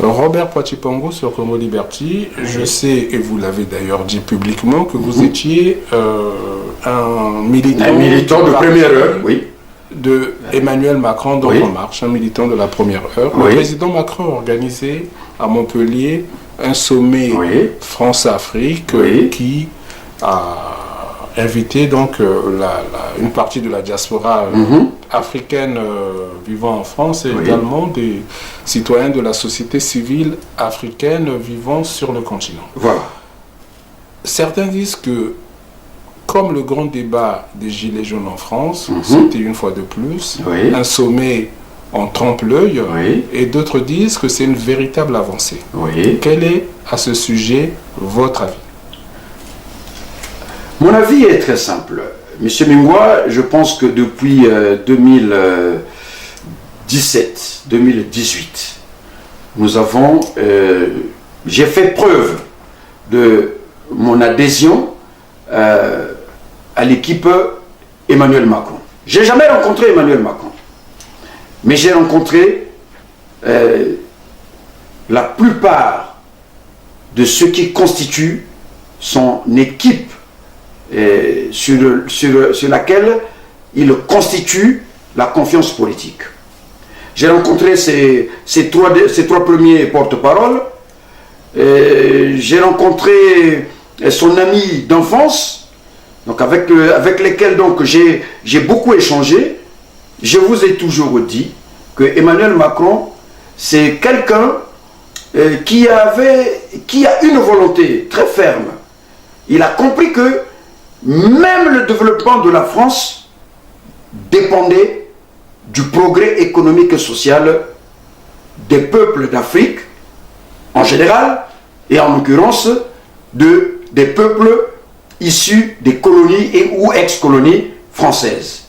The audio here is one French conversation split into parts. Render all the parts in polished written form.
Robert Poitipongo sur Congo Liberty, je sais, et vous l'avez d'ailleurs dit publiquement, que vous étiez un militant de première heure, oui. De Emmanuel Macron, donc En Marche, un militant de la première heure. Le président Macron a organisé à Montpellier un sommet France-Afrique qui a invité donc une partie de la diaspora africaine vivant en France et également des citoyens de la société civile africaine vivant sur le continent. Voilà. Certains disent que, comme le grand débat des Gilets jaunes en France, c'était une fois de plus, un sommet en trompe-l'œil, et d'autres disent que c'est une véritable avancée. Quel est, à ce sujet, votre avis? Mon avis est très simple. Monsieur Mingwa, je pense que depuis 2017-2018, nous avons... j'ai fait preuve de mon adhésion à l'équipe Emmanuel Macron. Je n'ai jamais rencontré Emmanuel Macron, mais j'ai rencontré la plupart de ceux qui constituent son équipe sur laquelle il constitue la confiance politique. J'ai rencontré ces trois premiers porte-paroles. J'ai rencontré son ami d'enfance, donc avec lesquels donc j'ai beaucoup échangé. Je vous ai toujours dit que Emmanuel Macron, c'est quelqu'un qui a une volonté très ferme. Il a compris que même le développement de la France dépendait du progrès économique et social des peuples d'Afrique en général et en l'occurrence des peuples issus des colonies ou ex-colonies françaises.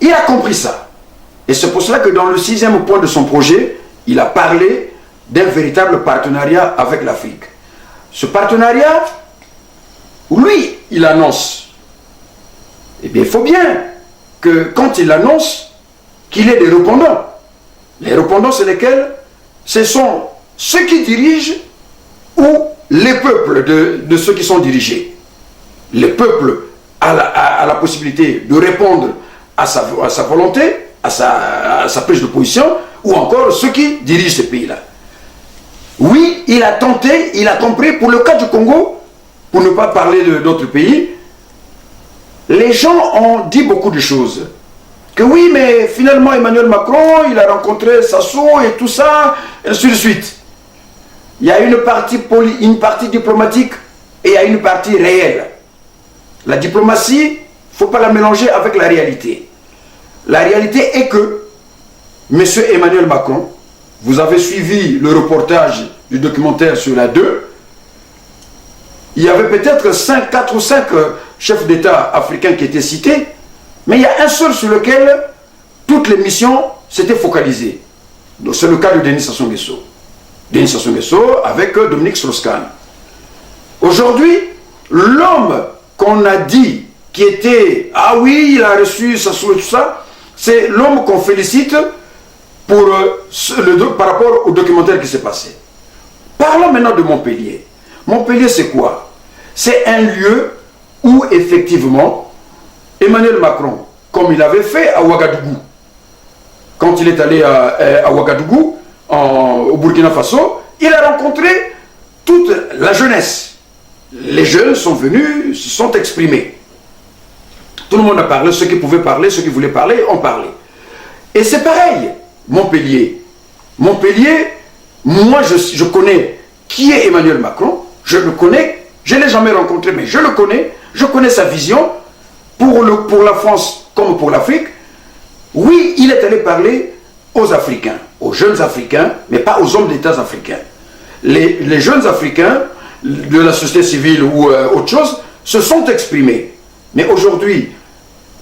Il a compris ça. Et c'est pour cela que dans le 6e point de son projet, il a parlé d'un véritable partenariat avec l'Afrique. Ce partenariat, lui, il annonce. Eh bien, il faut bien que quand il annonce, qu'il ait des répondants. Les répondants, c'est lesquels? Ce sont ceux qui dirigent ou les peuples de ceux qui sont dirigés. Le peuple a la possibilité de répondre à sa volonté, à sa prise de position, ou encore ceux qui dirigent ces pays-là. Oui, il a tenté, il a compris, pour le cas du Congo, pour ne pas parler d'autres pays, les gens ont dit beaucoup de choses. Que oui, mais finalement Emmanuel Macron, il a rencontré Sassou et tout ça, et ainsi de suite. Il y a une partie diplomatique et il y a une partie réelle. La diplomatie, il ne faut pas la mélanger avec la réalité. La réalité est que M. Emmanuel Macron, vous avez suivi le reportage du documentaire sur la 2, il y avait peut-être 4 ou 5 chefs d'État africains qui étaient cités, mais il y a un seul sur lequel toutes les missions s'étaient focalisées. C'est le cas de Denis Sassou Nguesso. Denis Sassou Nguesso avec Dominique Strauss-Kahn. Aujourd'hui, l'homme qu'on a dit qui était, ah oui, il a reçu Sassou et tout ça, c'est l'homme qu'on félicite par rapport au documentaire qui s'est passé. Parlons maintenant de Montpellier. Montpellier, c'est quoi? C'est un lieu où, effectivement, Emmanuel Macron, comme il avait fait à Ouagadougou, quand il est allé à Ouagadougou, au Burkina Faso, il a rencontré toute la jeunesse. Les jeunes sont venus, se sont exprimés. Tout le monde a parlé, ceux qui pouvaient parler, ceux qui voulaient parler, ont parlé. Et c'est pareil, Montpellier. Montpellier, moi je connais qui est Emmanuel Macron, je le connais, je ne l'ai jamais rencontré, mais je le connais, je connais sa vision, pour la France comme pour l'Afrique. Oui, il est allé parler aux Africains, aux jeunes Africains, mais pas aux hommes d'État africains. Les jeunes Africains de la société civile ou autre chose se sont exprimés. Mais aujourd'hui,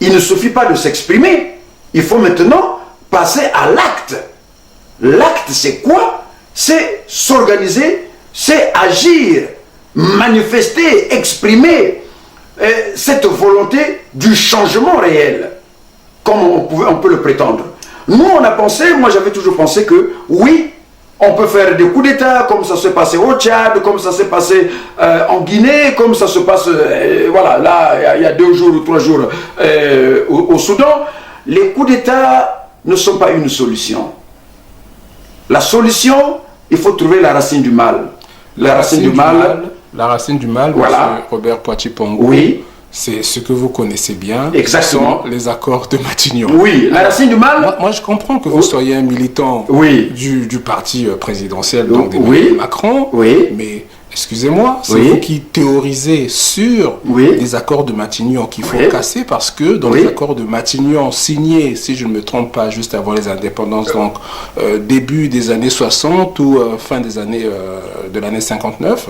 il ne suffit pas de s'exprimer, il faut maintenant passer à l'acte. L'acte, c'est quoi? C'est s'organiser, c'est agir, manifester, exprimer cette volonté du changement réel, comme on peut le prétendre. Nous, on a pensé, moi j'avais toujours pensé que oui, On peut faire des coups d'État, comme ça s'est passé au Tchad, comme ça s'est passé en Guinée, comme ça se passe, voilà, là, il y a 2 jours ou 3 jours au Soudan. Les coups d'État ne sont pas une solution. La solution, il faut trouver la racine du mal. La racine du mal, voilà. M. Robert Poitiers-Pongo, oui. C'est ce que vous connaissez bien. Exactement. Les accords de Matignon. Oui, la racine du mal. Moi, je comprends que vous soyez un militant du parti présidentiel, donc d'Emmanuel Macron. Oui. Mais, excusez-moi, c'est vous qui théorisez sur les accords de Matignon qu'il faut casser, parce que dans les accords de Matignon signés, si je ne me trompe pas, juste avant les indépendances, donc début des années 60 ou fin des années de l'année 59,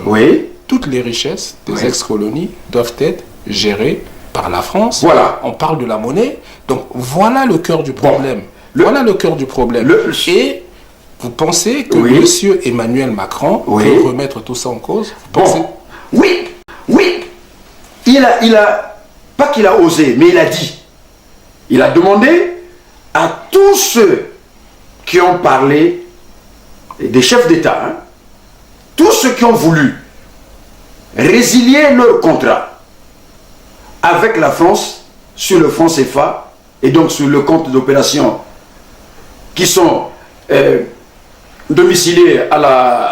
toutes les richesses des ex-colonies doivent être gérées par la France. Voilà. On parle de la monnaie. Donc voilà le cœur du problème. Voilà le cœur du problème. Et vous pensez que M. Emmanuel Macron peut remettre tout ça en cause? Oui. Il a, pas qu'il a osé, mais il a dit. Il a demandé à tous ceux qui ont parlé, des chefs d'État, hein, tous ceux qui ont voulu résilier leur contrat avec la France sur le franc CFA et donc sur le compte d'opération qui sont domiciliés à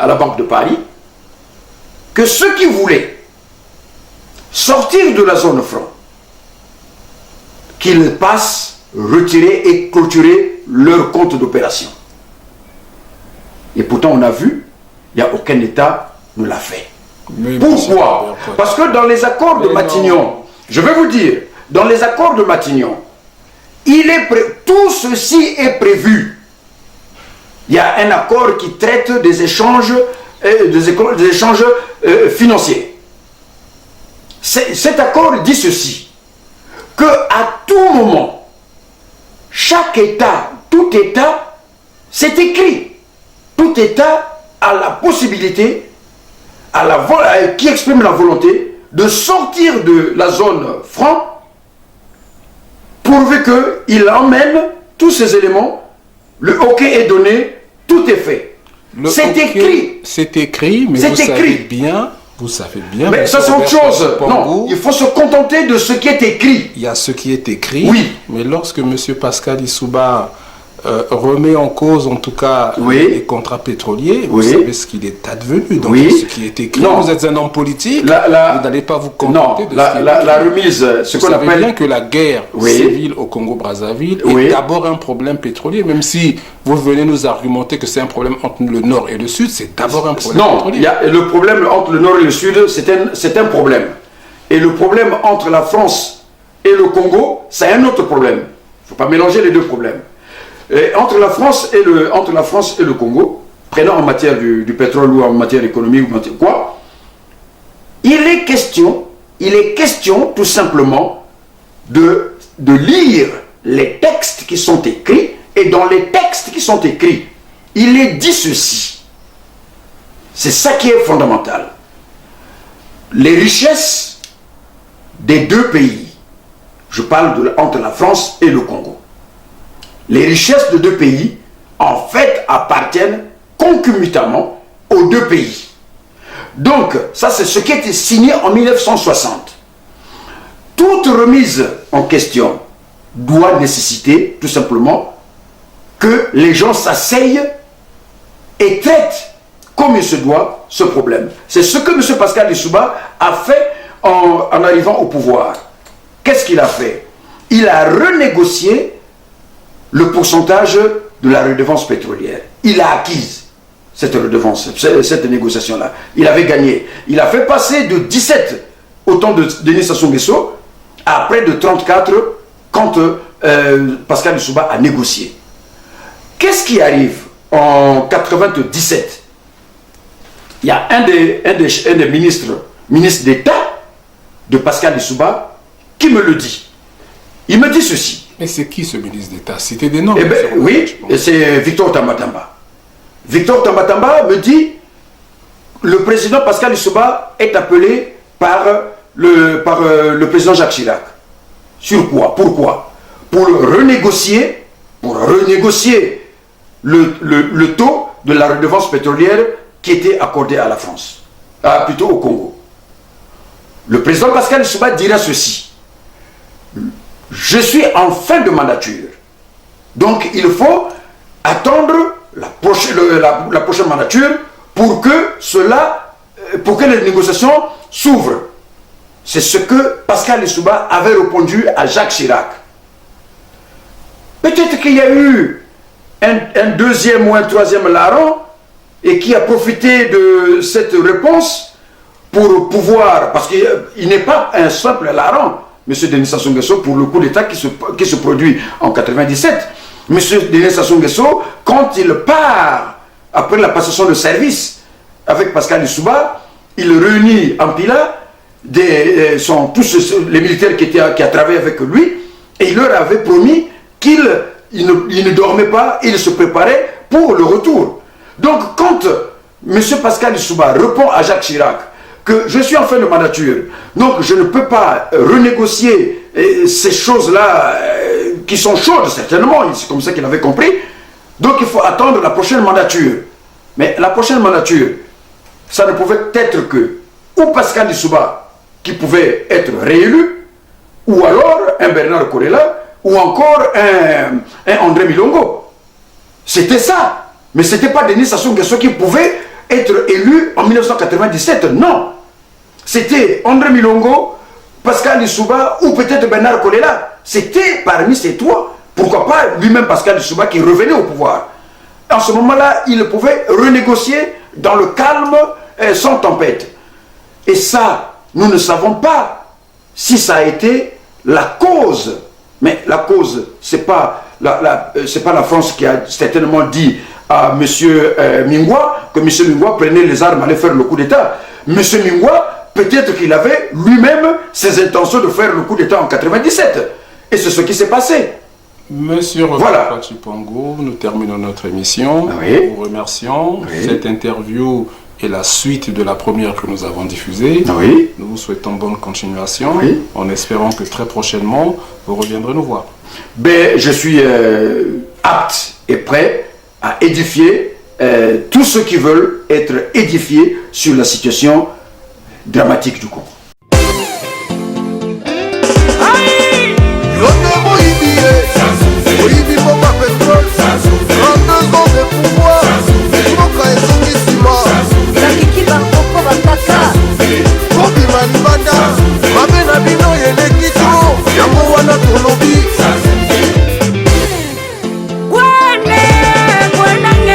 la Banque de Paris, que ceux qui voulaient sortir de la zone franc, qu'ils passent, retirer et clôturer leur compte d'opération. Et pourtant on a vu, il n'y a aucun État ne l'a fait. Mais pourquoi? Parce que dans les accords de Matignon, je vais vous dire, dans les accords de Matignon, tout ceci est prévu. Il y a un accord qui traite des échanges, financiers. Cet accord dit ceci, que à tout moment, chaque État, tout État, c'est écrit, tout État a la possibilité, qui exprime la volonté de sortir de la zone franc, pourvu qu'il emmène tous ces éléments, le OK est donné, tout est fait. C'est écrit. C'est écrit, mais vous savez bien. Mais ça c'est autre chose. Non, il faut se contenter de ce qui est écrit. Il y a ce qui est écrit, mais lorsque M. Pascal Lissouba remet en cause, en tout cas, les contrats pétroliers, vous savez ce qu'il est advenu. Donc, ce qui est écrit, vous êtes un homme politique, vous n'allez pas vous contenter de ce qui est écrit. La remise, ce qu'on appelle... Vous savez bien que la guerre civile au Congo-Brazzaville est d'abord un problème pétrolier, même si vous venez nous argumenter que c'est un problème entre le Nord et le Sud, c'est d'abord un problème pétrolier. Non, le problème entre le Nord et le Sud, c'est un problème. Et le problème entre la France et le Congo, c'est un autre problème. Il ne faut pas mélanger les deux problèmes. Et entre la France et le Congo, prenons en matière du pétrole ou en matière économique ou quoi, il est question tout simplement de lire les textes qui sont écrits, et dans les textes qui sont écrits, il est dit ceci. C'est ça qui est fondamental. Les richesses des deux pays, je parle entre la France et le Congo, les richesses de deux pays, en fait, appartiennent concomitamment aux deux pays. Donc, ça c'est ce qui a été signé en 1960. Toute remise en question doit nécessiter, tout simplement, que les gens s'asseyent et traitent comme il se doit ce problème. C'est ce que M. Pascal Lissouba a fait en arrivant au pouvoir. Qu'est-ce qu'il a fait? Il a renégocié le pourcentage de la redevance pétrolière. Il a acquise cette redevance, cette négociation-là. Il avait gagné. Il a fait passer de 17 au temps de Denis Sassou Nguesso à près de 34 quand Pascal Lissouba a négocié. Qu'est-ce qui arrive en 97? Il y a un des ministres d'État de Pascal Lissouba qui me le dit. Il me dit ceci. Mais c'est qui ce ministre d'État? Citez des noms. Eh bien, oui, c'est Victor Tambatamba. Victor Tambatamba me dit, le président Pascal Lissouba est appelé par le président Jacques Chirac. Sur quoi? Pourquoi? Pour renégocier le taux de la redevance pétrolière qui était accordée à la France, plutôt au Congo. Le président Pascal Lissouba dira ceci: je suis en fin de mandature, donc il faut attendre la prochaine mandature pour que les négociations s'ouvrent. C'est ce que Pascal Lissouba avait répondu à Jacques Chirac. Peut-être qu'il y a eu un deuxième ou un troisième larron et qui a profité de cette réponse pour pouvoir, parce qu'il n'est pas un simple larron, M. Denis Sassou Nguesso, pour le coup d'État qui se produit en 97. M. Denis Sassou Nguesso, quand il part après la passation de service avec Pascal Lissouba, il réunit en Pila tous les militaires qui a travaillé avec lui, et il leur avait promis qu'il ne dormait pas, il se préparait pour le retour. Donc quand M. Pascal Lissouba répond à Jacques Chirac que je suis en fin de mandature, donc je ne peux pas renégocier ces choses-là qui sont chaudes certainement, c'est comme ça qu'il avait compris, donc il faut attendre la prochaine mandature. Mais la prochaine mandature, ça ne pouvait être que ou Pascal Lissouba qui pouvait être réélu, ou alors un Bernard Corella, ou encore un André Milongo. C'était ça. Mais ce n'était pas Denis Sassou Nguesso qui pouvait être élu en 1997. Non. C'était André Milongo, Pascal Lissouba ou peut-être Bernard Corella. C'était parmi ces trois. Pourquoi pas lui-même Pascal Lissouba qui revenait au pouvoir. En ce moment-là, il pouvait renégocier dans le calme, sans tempête. Et ça, nous ne savons pas si ça a été la cause. Mais la cause, ce n'est pas la France qui a certainement dit à M. Mingwa que M. Mingwa prenait les armes, allait faire le coup d'État. M. Mingwa, peut-être qu'il avait lui-même ses intentions de faire le coup d'État en 97. Et c'est ce qui s'est passé. Monsieur Robert Chipongo, nous terminons notre émission. Oui. Nous vous remercions. Oui. Cette interview est la suite de la première que nous avons diffusée. Oui. Nous vous souhaitons bonne continuation, oui, en espérant que très prochainement, vous reviendrez nous voir. Je suis apte et prêt à édifier tous ceux qui veulent être édifiés sur la situation dramatique du Congo.